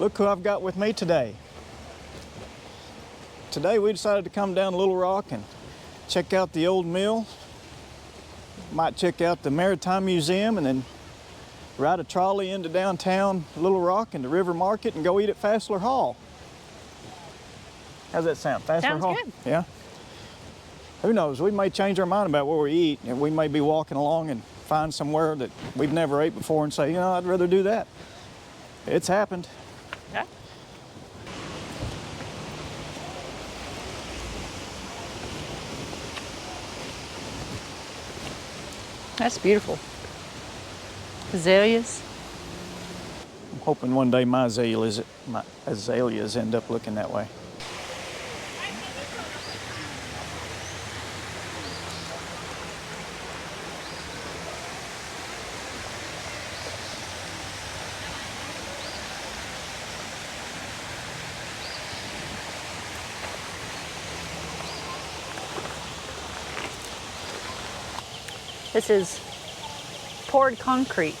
Look who I've got with me today. Today we decided to come down Little Rock and check out the old mill. Might check out the Maritime Museum and then ride a trolley into downtown Little Rock and the River Market and go eat at Fassler Hall. How's that sound? Fassler Sounds Hall? Good. Yeah. Who knows? We may change our mind about where we eat, and we may be walking along and find somewhere that we've never ate before and say, you know, I'd rather do that. It's happened. Yeah. That's beautiful. Azaleas. I'm hoping one day my azaleas end up looking that way. This is poured concrete,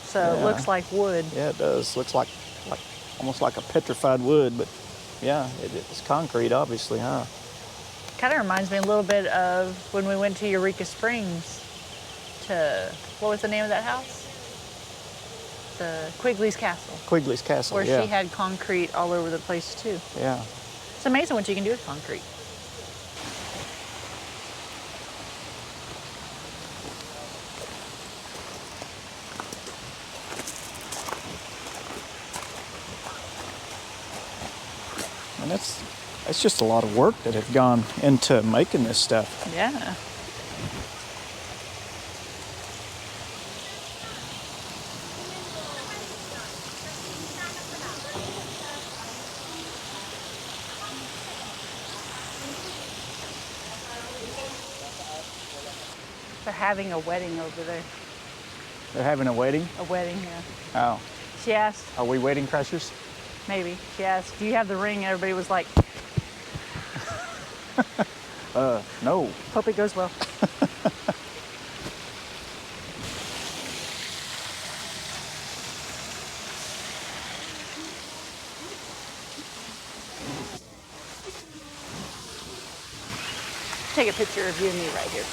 so it looks like wood. Yeah, it does. Looks like almost like a petrified wood, but yeah, it's concrete, obviously, huh? Kind of reminds me a little bit of when we went to Eureka Springs to, what was the name of that house? The Quigley's Castle. Quigley's Castle, where yeah. she had concrete all over the place too. Yeah. It's amazing what you can do with concrete. And it's just a lot of work that have gone into making this stuff. Yeah. They're having a wedding over there. They're having a wedding? A wedding, yeah. Oh. She asked. Are we wedding crashers? Maybe. She asked, do you have the ring? Everybody was like, No. hope it goes well. Take a picture of you and me right here.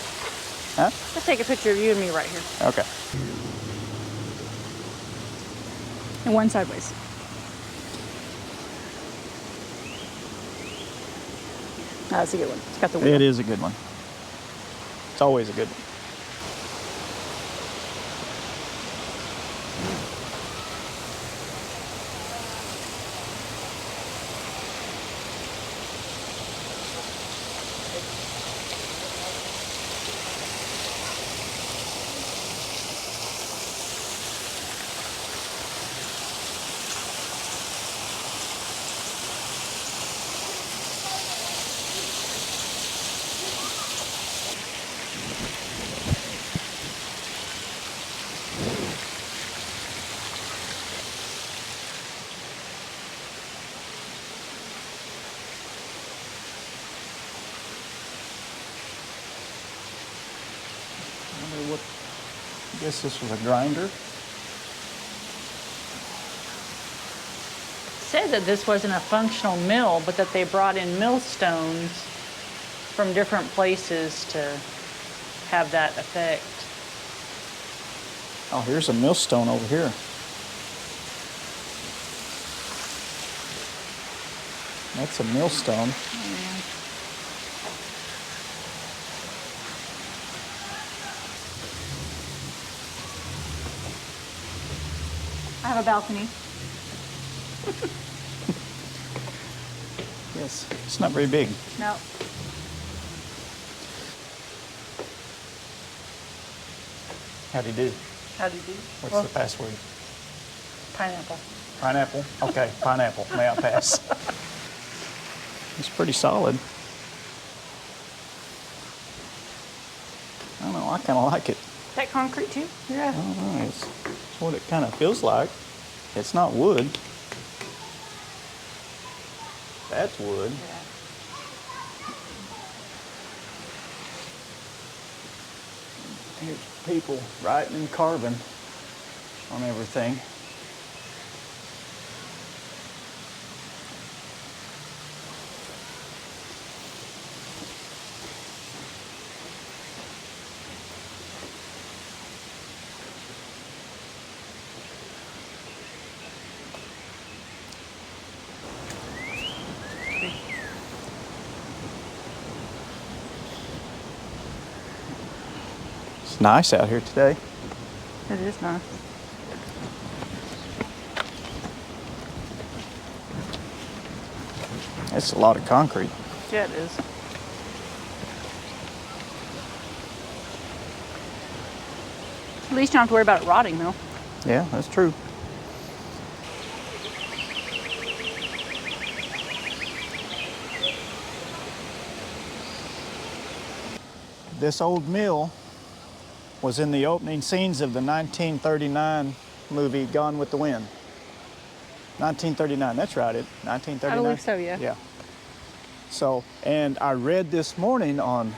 Huh? Let's take a picture of you and me right here. Okay. And one sideways. That's a good one. It's got the wheel. It is a good one. It's always a good one. I guess this was a grinder. Said that this wasn't a functional mill, but that they brought in millstones from different places to have that effect. Oh, here's a millstone over here. That's a millstone. I have a balcony. Yes, it's not very big. No. How'd he do? How do you do? What's the password? Pineapple. Pineapple? Okay, pineapple. May I pass? It's pretty solid. I don't know, I kind of like it. That concrete too? Yeah. I don't know, it's what it kind of feels like. It's not wood. That's wood. Yeah. Here's people writing and carving on everything. It's nice out here today. It is nice. It's a lot of concrete. Yeah, it is. At least you don't have to worry about it rotting, though. Yeah, that's true. This old mill was in the opening scenes of the 1939 movie Gone with the Wind. 1939, that's right, 1939? I believe so, yeah. Yeah. So, and I read this morning on,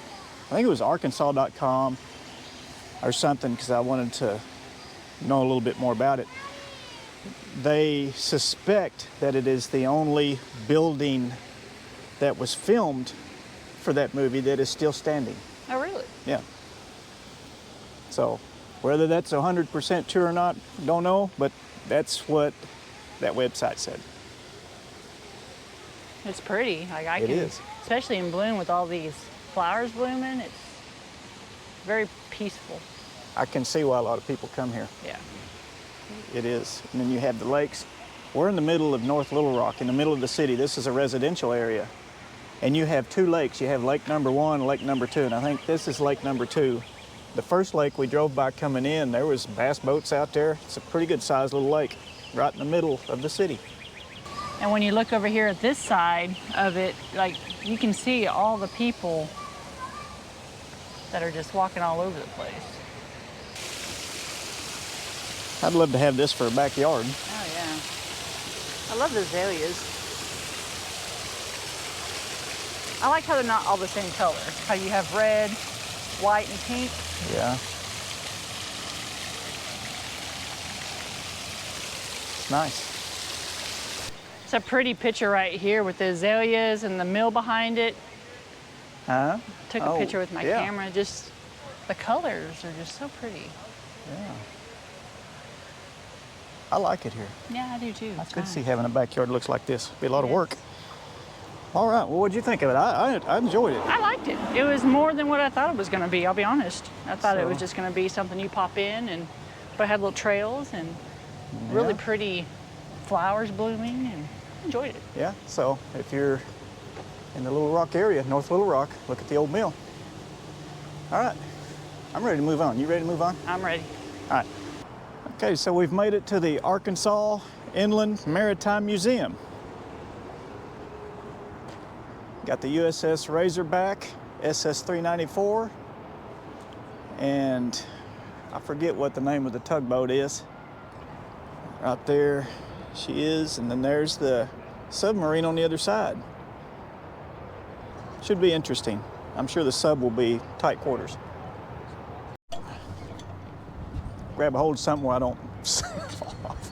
I think it was Arkansas.com or something, because I wanted to know a little bit more about it. They suspect that it is the only building that was filmed for that movie that is still standing. Oh, really? Yeah. So, whether that's 100% true or not, don't know, but that's what that website said. It's pretty. Like I It can, is. especially in bloom with all these flowers blooming. It's very peaceful. I can see why a lot of people come here. Yeah. It is. And then you have the lakes. We're in the middle of North Little Rock, in the middle of the city. This is a residential area. And you have two lakes. You have lake number 1 and lake number 2. And I think this is lake number 2. The first lake we drove by coming in, there was bass boats out there. It's a pretty good sized little lake right in the middle of the city. And when you look over here at this side of it, like you can see all the people that are just walking all over the place. I'd love to have this for a backyard. Oh yeah. I love the azaleas. I like how they're not all the same color. How you have red, white, and pink. Yeah. It's nice. It's a pretty picture right here with the azaleas and the mill behind it. Huh? Took a picture with my yeah. camera. Just the colors are just so pretty. Yeah. I like it here. Yeah, I do too. I It's could nice. see having a backyard that looks like this. Be a lot of Yes. work. All right, well, what'd you think of it? I enjoyed it. I liked it. It was more than what I thought it was going to be, I'll be honest. I thought it was So- just going to be something you pop in, but it had little trails and really Yeah. pretty flowers blooming, and I enjoyed it. Yeah, so if you're in the Little Rock area, North Little Rock, look at the old mill. All right, I'm ready to move on. You ready to move on? I'm ready. All right. Okay, so we've made it to the Arkansas Inland Maritime Museum. Got the USS Razorback, SS 394, and I forget what the name of the tugboat is. Right there she is, and then there's the submarine on the other side. Should be interesting. I'm sure the sub will be tight quarters. Grab a hold of something where I don't fall off.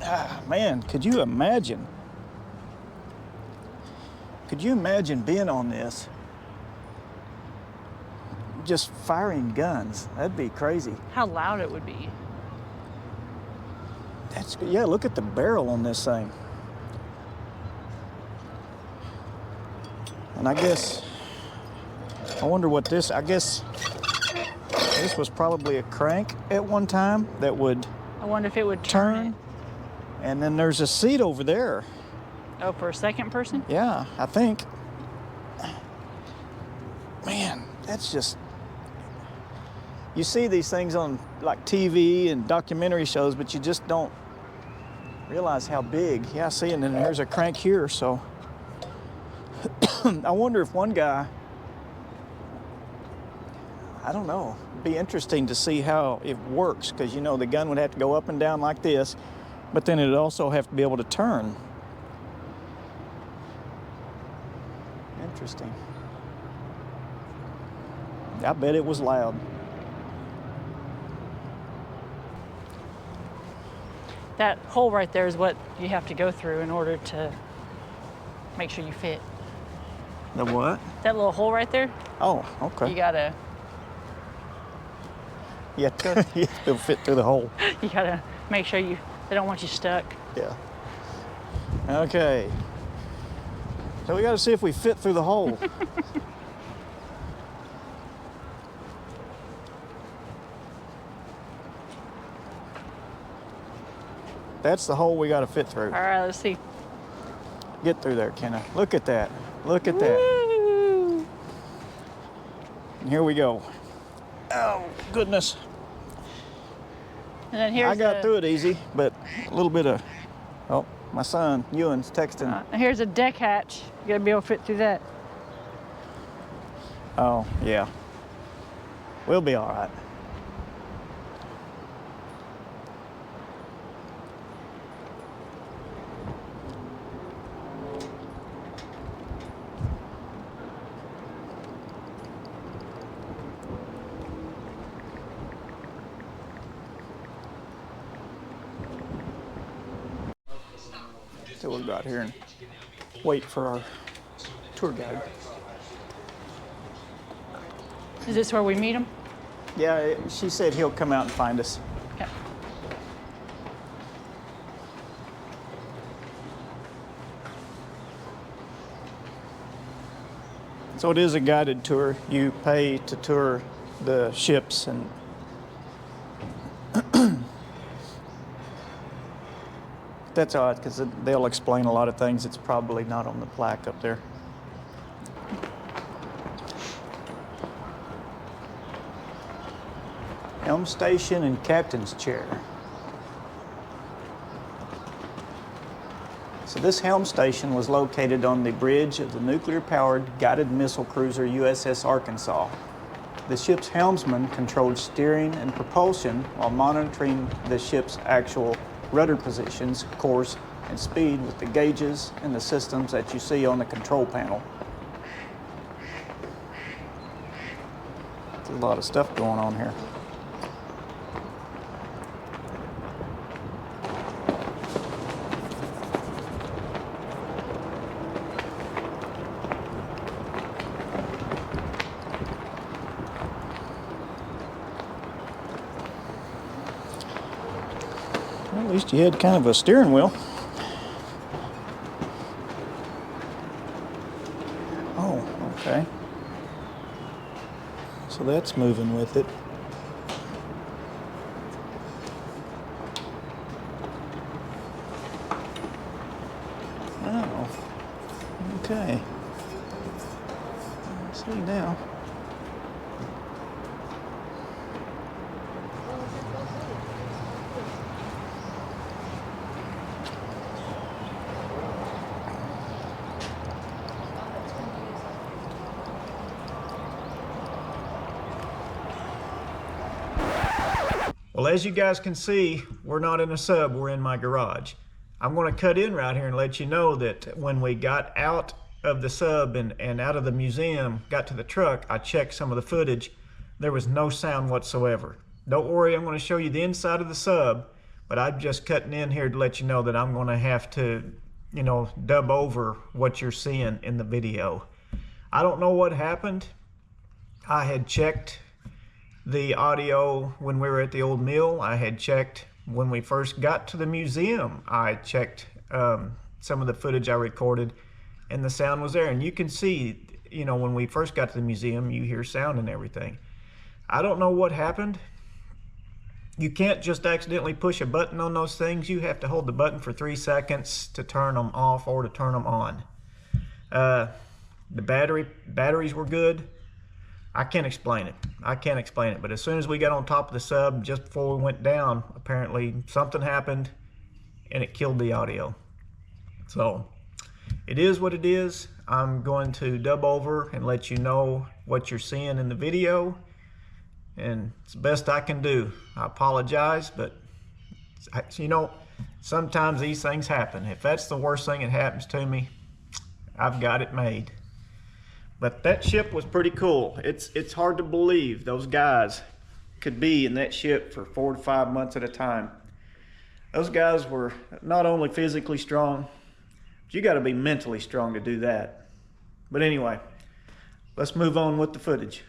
Ah, man, could you imagine? Could you imagine being on this? Just firing guns. That'd be crazy. How loud it would be. Yeah, look at the barrel on this thing. And I wonder what this, I guess this was probably a crank at one time that would I wonder if it would turn. turn. And then there's a seat over there. Oh, for a second person? Yeah, I think. Man, that's just, you see these things on like TV and documentary shows, but you just don't realize how big. Yeah, see, and then there's a crank here, so. I wonder if one guy, I don't know, it'd be interesting to see how it works, because you know the gun would have to go up and down like this, but then it'd also have to be able to turn. Interesting. I bet it was loud. That hole right there is what you have to go through in order to make sure you fit. The what? That little hole right there, Oh, okay. you gotta Yeah, it'll fit through the hole. make sure they don't want you stuck. Yeah. Okay. So we got to see if we fit through the hole. That's the hole we got to fit through. All right, let's see. Get through there, Kenna. Look at that. Look at that. Woo! And here we go. Oh, goodness. And then here's I got through it easy, but a little bit of, oh, my son, Ewan's texting. Here's a deck hatch. You gotta be able to fit through that. Oh, yeah. We'll be all right. So we'll go out here and wait for our tour guide. Is this where we meet him? Yeah, she said he'll come out and find us. Okay. So it is a guided tour. You pay to tour the ships, and that's all right, because they'll explain a lot of things that's probably not on the plaque up there. Helm station and captain's chair. So this helm station was located on the bridge of the nuclear-powered guided missile cruiser USS Arkansas. The ship's helmsman controlled steering and propulsion while monitoring the ship's actual rudder positions, course, and speed with the gauges and the systems that you see on the control panel. There's a lot of stuff going on here. Well, at least you had kind of a steering wheel. Oh, okay. So that's moving with it. Oh, okay. I see now. Well, as you guys can see, we're not in a sub, we're in my garage. I'm going to cut in right here and let you know that when we got out of the sub and out of the museum, got to the truck, I checked some of the footage. There was no sound whatsoever. Don't worry, I'm going to show you the inside of the sub, but I'm just cutting in here to let you know that I'm going to have to, dub over what you're seeing in the video. I don't know what happened. I had checked the audio when we were at the old mill. I had checked when we first got to the museum. I checked some of the footage I recorded, and the sound was there. And you can see, when we first got to the museum, you hear sound and everything. I don't know what happened. You can't just accidentally push a button on those things. You have to hold the button for 3 seconds to turn them off or to turn them on. The batteries were good. I can't explain it. But as soon as we got on top of the sub, just before we went down, apparently something happened and it killed the audio. So it is what it is. I'm going to dub over and let you know what you're seeing in the video, and it's the best I can do. I apologize, but sometimes these things happen. If that's the worst thing that happens to me, I've got it made. But that ship was pretty cool. It's hard to believe those guys could be in that ship for 4 to 5 months at a time. Those guys were not only physically strong, but you got to be mentally strong to do that. But anyway, let's move on with the footage.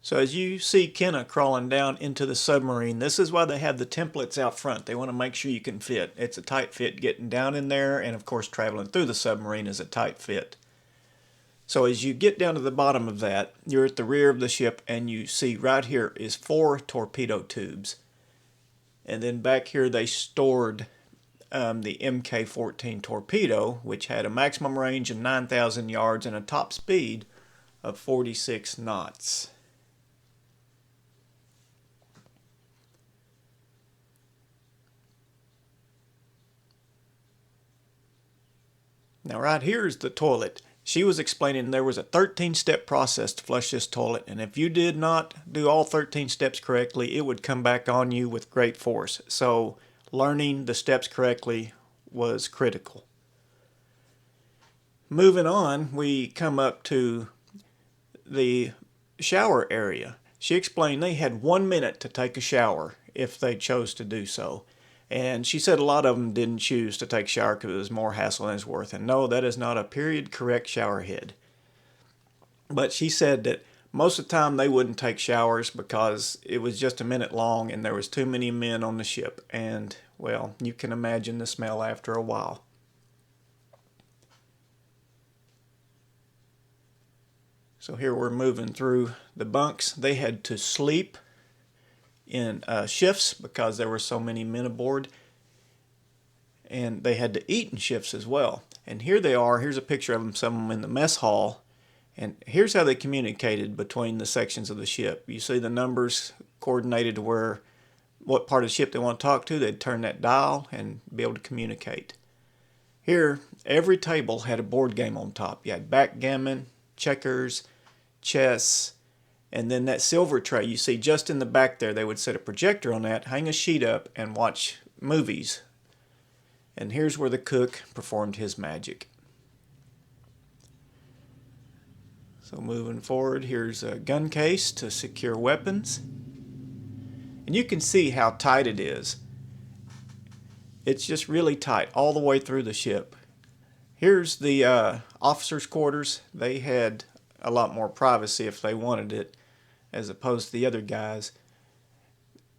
So as you see Kenna crawling down into the submarine, this is why they have the templates out front. They want to make sure you can fit. It's a tight fit getting down in there, and of course traveling through the submarine is a tight fit. So as you get down to the bottom of that, you're at the rear of the ship, and you see right here is 4 torpedo tubes. And then back here they stored the Mk-14 torpedo, which had a maximum range of 9,000 yards and a top speed of 46 knots. Now right here is the toilet. She was explaining there was a 13-step process to flush this toilet, and if you did not do all 13 steps correctly, it would come back on you with great force. So learning the steps correctly was critical. Moving on, we come up to the shower area. She explained they had 1 minute to take a shower if they chose to do so. And she said a lot of them didn't choose to take a shower because it was more hassle than it's worth. And no, that is not a period correct shower head. But she said that most of the time they wouldn't take showers because it was just a minute long and there was too many men on the ship. And, well, you can imagine the smell after a while. So here we're moving through the bunks. They had to sleep in shifts because there were so many men aboard, and they had to eat in shifts as well. And here they are. Here's a picture of them, some of them in the mess hall, and here's how they communicated between the sections of the ship. You see the numbers coordinated to where what part of the ship they want to talk to. They'd turn that dial and be able to communicate. Here every table had a board game on top. You had backgammon, checkers, chess, and then that silver tray you see just in the back there, they would set a projector on that, hang a sheet up, and watch movies. And here's where the cook performed his magic. So moving forward, here's a gun case to secure weapons. And you can see how tight it is. It's just really tight all the way through the ship. Here's the officers' quarters. They had a lot more privacy if they wanted it, as opposed to the other guys.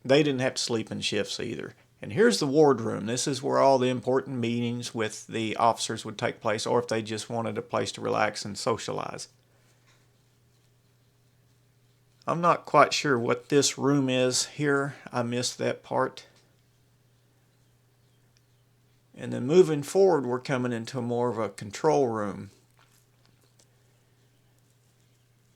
They didn't have to sleep in shifts either. And here's the wardroom. This is where all the important meetings with the officers would take place, or if they just wanted a place to relax and socialize. I'm not quite sure what this room is here. I missed that part. And then moving forward, we're coming into more of a control room.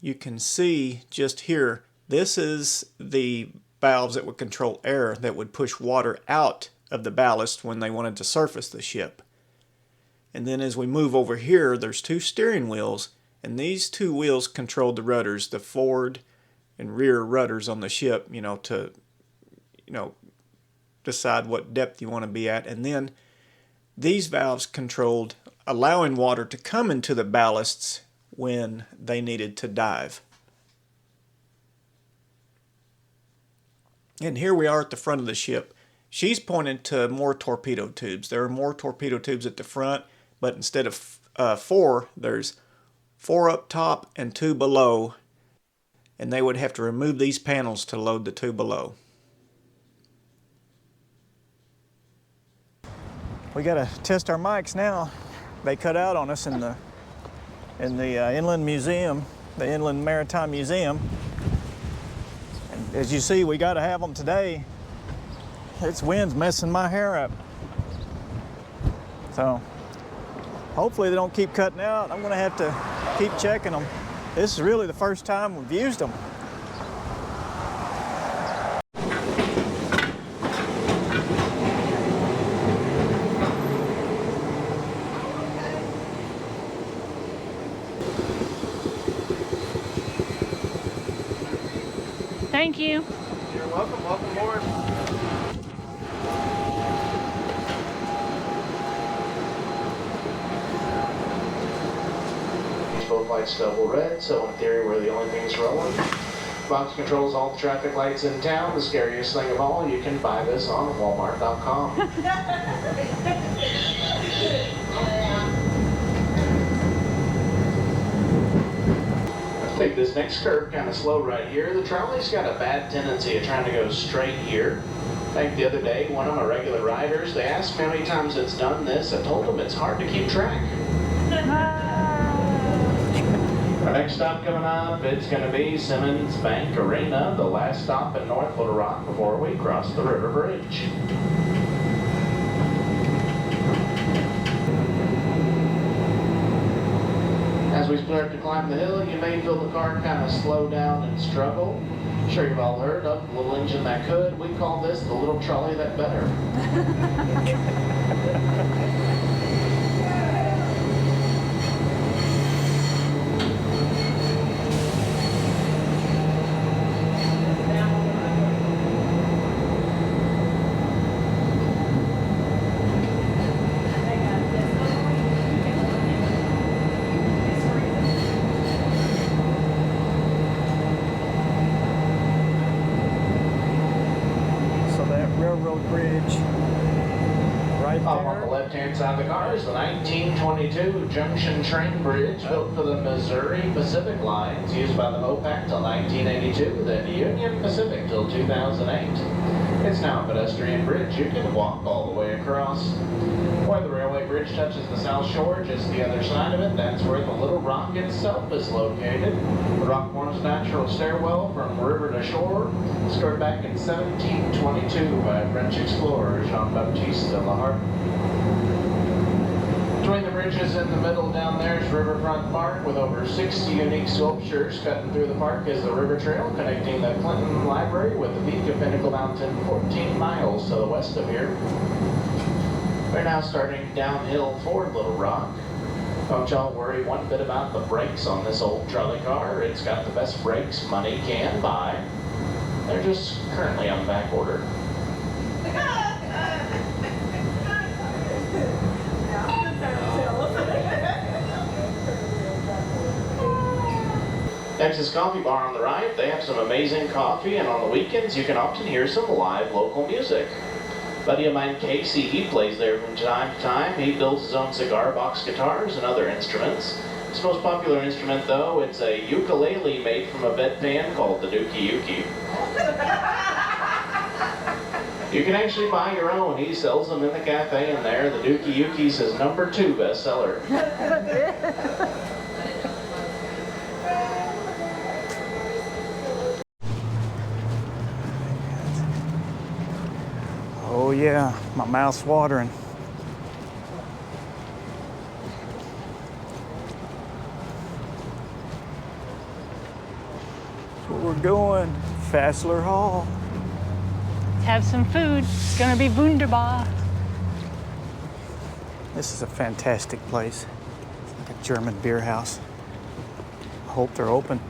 You can see just here, this is the valves that would control air that would push water out of the ballast when they wanted to surface the ship. And then as we move over here, there's two steering wheels, and these two wheels controlled the rudders, the forward and rear rudders on the ship, to decide what depth you want to be at. And then these valves controlled allowing water to come into the ballasts when they needed to dive. And here we are at the front of the ship. She's pointing to more torpedo tubes. There are more torpedo tubes at the front, but instead of 4, there's 4 up top and 2 below, and they would have to remove these panels to load the 2 below. We got to test our mics now. They cut out on us in the Inland Museum, the Inland Maritime Museum. And as you see, we got to have them today. This wind's messing my hair up. So hopefully they don't keep cutting out. I'm going to have to keep checking them. This is really the first time we've used them. Thank you. You're welcome. Welcome aboard. Both lights double red, so in theory we're the only things rolling. Box controls all the traffic lights in town. The scariest thing of all, you can buy this on Walmart.com. Take this next curve kind of slow right here. The trolley's got a bad tendency of trying to go straight here. I think the other day, one of my regular riders, they asked me how many times it's done this. I told them it's hard to keep track. Our next stop coming up, it's going to be Simmons Bank Arena, the last stop in North Little Rock before we cross the river bridge. As we start to climb the hill, you may feel the car kind of slow down and struggle. I'm sure you've all heard of the little engine that could. We call this the little trolley that better. Railroad bridge right there. Up on the left-hand side of the car is the 1922 Junction Train Bridge, built for the Missouri Pacific lines, used by the MOPAC till 1982, then Union Pacific till 2008. It's now a pedestrian bridge. You can walk all the way across. Where the railway bridge touches the South Shore, just the other side of it, that's where the Little Rock itself is located. The rock forms a natural stairwell from river to shore, discovered back in 1722 by French explorer Jean-Baptiste de la Harpe. Between the bridges in the middle down there is Riverfront Park, with over 60 unique sculptures. Cutting through the park is the river trail connecting the Clinton Library with the peak of Pinnacle Mountain 14 miles to the west of here. We're now starting downhill for Little Rock. Don't y'all worry one bit about the brakes on this old trolley car. It's got the best brakes money can buy. They're just currently on back order. Texas Coffee Bar on the right. They have some amazing coffee, and on the weekends you can often hear some live local music. Buddy of mine, Casey, he plays there from time to time. He builds his own cigar box guitars and other instruments. His most popular instrument, though, it's a ukulele made from a bedpan called the Dookie Yuki. You can actually buy your own. He sells them in the cafe in there. The Dookie Yuki's his #2 bestseller. Oh yeah, my mouth's watering. That's where we're going, Fassler Hall. Let's have some food. It's gonna be wunderbar. This is a fantastic place. It's like a German beer house. I hope they're open.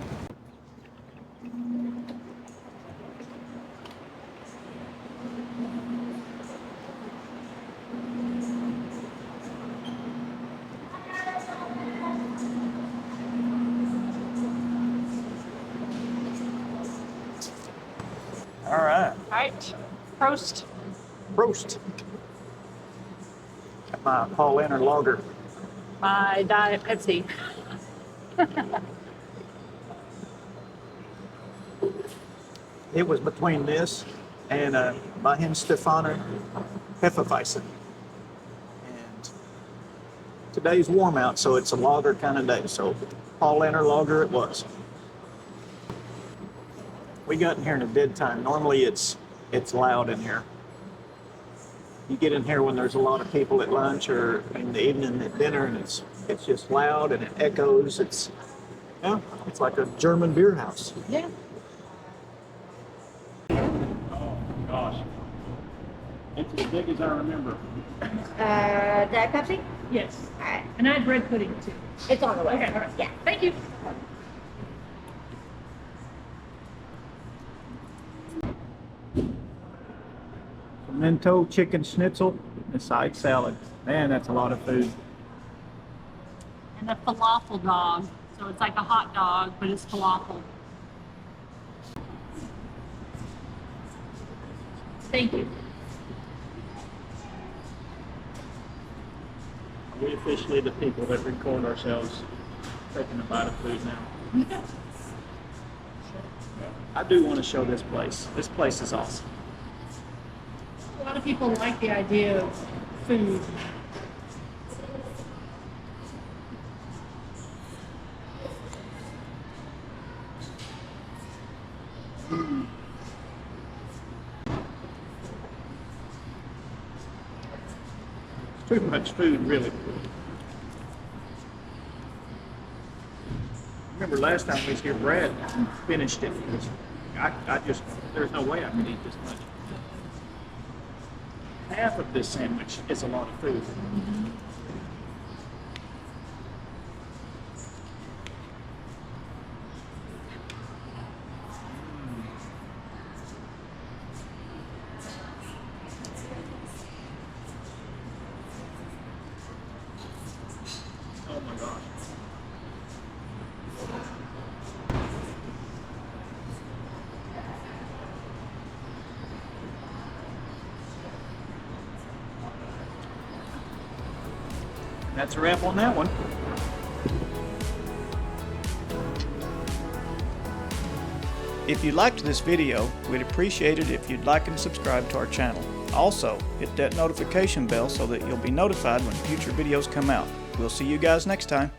All right. All right. Prost. Roast. Got my Paul Enner lager. My Diet Pepsi. It was between this and Weihenstephaner Hefeweizen. And today's warm out, so it's a lager kind of day. So Paul Enner lager it was. We got in here in a dead time. Normally it's loud in here. You get in here when there's a lot of people at lunch or in the evening at dinner, and it's just loud and it echoes. It's like a German beer house. Yeah. Oh gosh. It's as big as I remember. Diet Pepsi? Yes. All right. And I had bread pudding too. It's on the way. Okay, all right. Yeah. Thank you. Pimento chicken schnitzel and a side salad. Man, that's a lot of food. And a falafel dog. So it's like a hot dog, but it's falafel. Thank you. We officially the people that record ourselves taking a bite of food now. I do want to show this place. This place is awesome. A lot of people like the idea of food. Too much food, really. Remember last time we was here, Brad finished it. I just, there's no way I could eat this much. Half of this sandwich is a lot of food. Oh my gosh. That's a wrap on that one. If you liked this video, we'd appreciate it if you'd like and subscribe to our channel. Also, hit that notification bell so that you'll be notified when future videos come out. We'll see you guys next time.